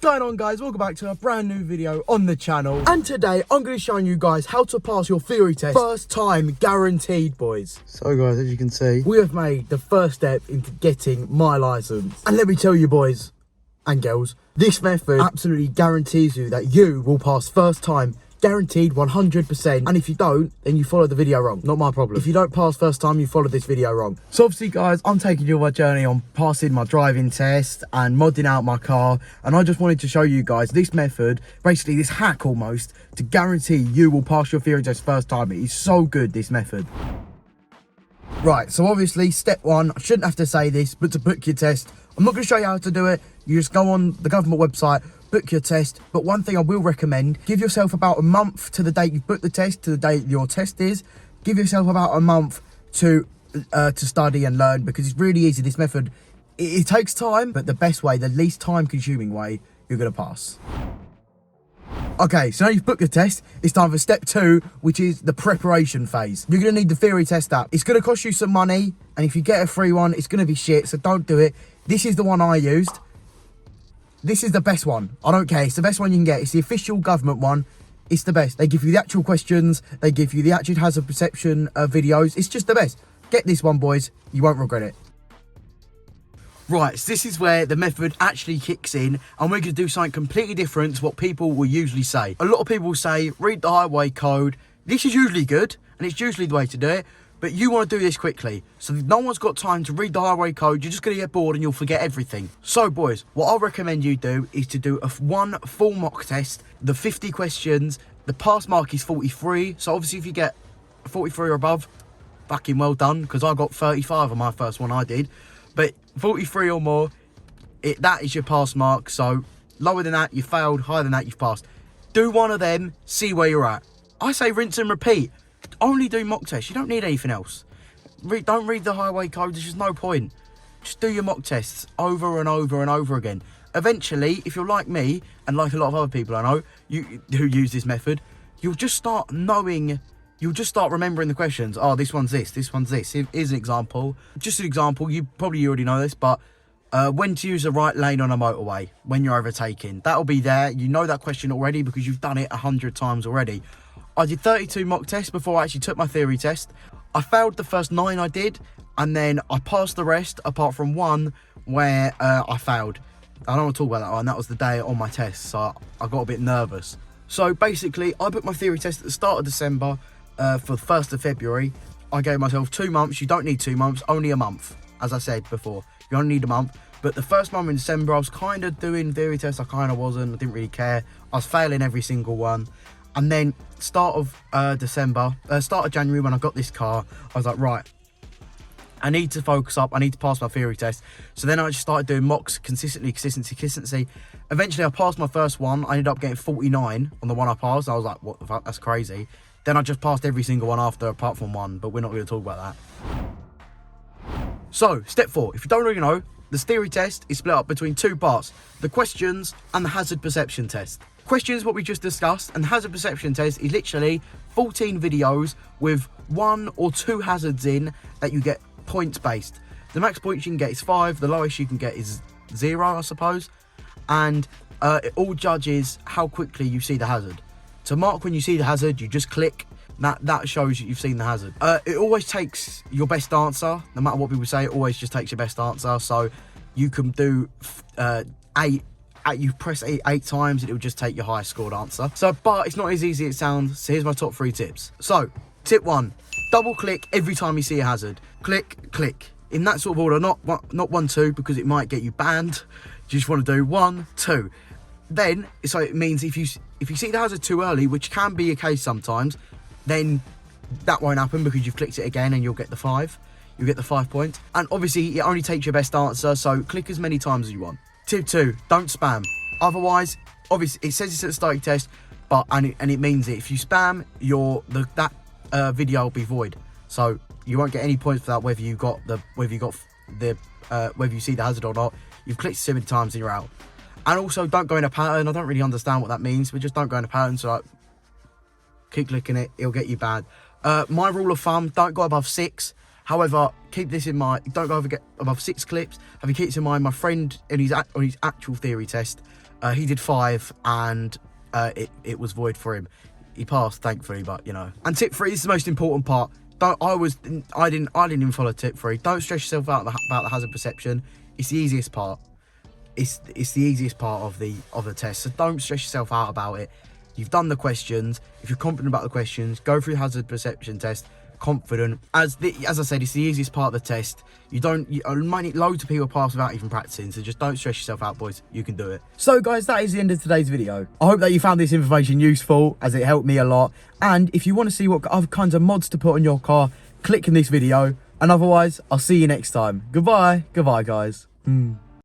going on, guys? Welcome back to a brand new video on the channel, and today I'm going to show you guys how to pass your theory test first time guaranteed, boys. So guys, as you can see, we have made the first step into getting my license, and let me tell you, boys and girls, this method absolutely guarantees you that you will pass first time, guaranteed 100%. And if you don't, then you follow the video wrong. Not my problem. If you don't pass first time, you follow this video wrong. So obviously, guys, I'm taking you on my journey on passing my driving test and modding out my car, and I just wanted to show you guys this method, basically this hack almost, to guarantee you will pass your theory test first time. It is so good, this method. Right, so obviously step one, I shouldn't have to say this, but to book your test, I'm not going to show you how to do it. You just go on the government website, book your test. But one thing I will recommend, give yourself about a month to the date you book the test, to the date your test is. Give yourself about a month to study and learn, because it's really easy. This method, it takes time, but the best way, the least time consuming way, you're going to pass. Okay, so now you've booked the test, it's time for step two, which is the preparation phase. You're going to need the theory test app. It's going to cost you some money, and if you get a free one, it's going to be shit, so don't do it. This is the one I used. This is the best one. I don't care. It's the best one you can get. It's the official government one. It's the best. They give you the actual questions. They give you the actual hazard perception videos. It's just the best. Get this one, boys. You won't regret it. Right, so this is where the method actually kicks in, and we're going to do something completely different to what people will usually say. A lot of people say, read the highway code. This is usually good, and it's usually the way to do it, but you want to do this quickly. So no one's got time to read the highway code. You're just going to get bored and you'll forget everything. So, boys, what I recommend you do is to do one full mock test, the 50 questions. The pass mark is 43, so obviously if you get 43 or above, fucking well done, because I got 35 on my first one I did. But 43 or more, that is your pass mark. So lower than that, you failed. Higher than that, you've passed. Do one of them, see where you're at. I say rinse and repeat. Only do mock tests. You don't need anything else. Don't read the highway code. There's just no point. Just do your mock tests over and over and over again. Eventually, if you're like me, and like a lot of other people I know who use this method, you'll just start knowing. You'll just start remembering the questions. Oh, this one's this one's this. Here's an example. Just an example. You probably already know this, but when to use the right lane on a motorway when you're overtaking. That'll be there. You know that question already because you've done it 100 times already. I did 32 mock tests before I actually took my theory test. I failed the first 9 I did, and then I passed the rest apart from one where I failed. I don't want to talk about that one. That was the day on my test, so I got a bit nervous. So basically, I booked my theory test at the start of December. For the 1st of February, I gave myself 2 months. You don't need 2 months, only a month. As I said before, you only need a month. But the first month in December, I was kind of doing theory tests. I kind of wasn't. I didn't really care. I was failing every single one. And then start of January, when I got this car, I was like, right, I need to focus up. I need to pass my theory test. So then I just started doing mocks consistency. Eventually, I passed my first one. I ended up getting 49 on the one I passed. I was like, what the fuck? That's crazy. Then I just passed every single one after, apart from one, but we're not going to talk about that. So, step 4. If you don't already know, this theory test is split up between 2 parts, the questions and the hazard perception test. Questions, what we just discussed, and the hazard perception test is literally 14 videos with 1 or 2 hazards in that you get points based. The max points you can get is 5, the lowest you can get is 0, I suppose, and it all judges how quickly you see the hazard. To mark when you see the hazard, you just click. That shows that you've seen the hazard. It always takes your best answer. No matter what people say, it always just takes your best answer. So you can do 8. You press 8 times, and it will just take your highest scored answer. So, but it's not as easy as it sounds. So here's my top 3 tips. So, tip 1, double click every time you see a hazard. Click, click. In that sort of order, not 1, 2, because it might get you banned. You just want to do 1, 2. Then, so it means if you see the hazard too early, which can be a case sometimes, then that won't happen because you've clicked it again and you'll get the 5. You'll get the 5 points. And obviously, it only takes your best answer, so click as many times as you want. Tip 2, don't spam. Otherwise, obviously, it says it's at the starting test, but and it means that if you spam, that video will be void. So you won't get any points for that, whether you see the hazard or not. You've clicked so many times and you're out. And also, don't go in a pattern. I don't really understand what that means, but just don't go in a pattern. So, like, keep clicking it. It'll get you banned. My rule of thumb, don't go above 6. However, keep this in mind. Don't go above 6 clips. Have you keep this in mind? My friend, on his actual theory test, He did 5 and it was void for him. He passed, thankfully, but you know. And tip 3 is the most important part. I didn't even follow tip 3. Don't stress yourself out about the hazard perception. It's the easiest part. It's the easiest part of the test. So don't stress yourself out about it. You've done the questions. If you're confident about the questions, go through the hazard perception test confident. As I said, it's the easiest part of the test. You might need loads of people pass without even practicing, so just don't stress yourself out, boys. You can do it. So guys, that is the end of today's video. I hope that you found this information useful, as it helped me a lot. And if you want to see what other kinds of mods to put on your car, click in this video. And otherwise, I'll see you next time. Goodbye guys.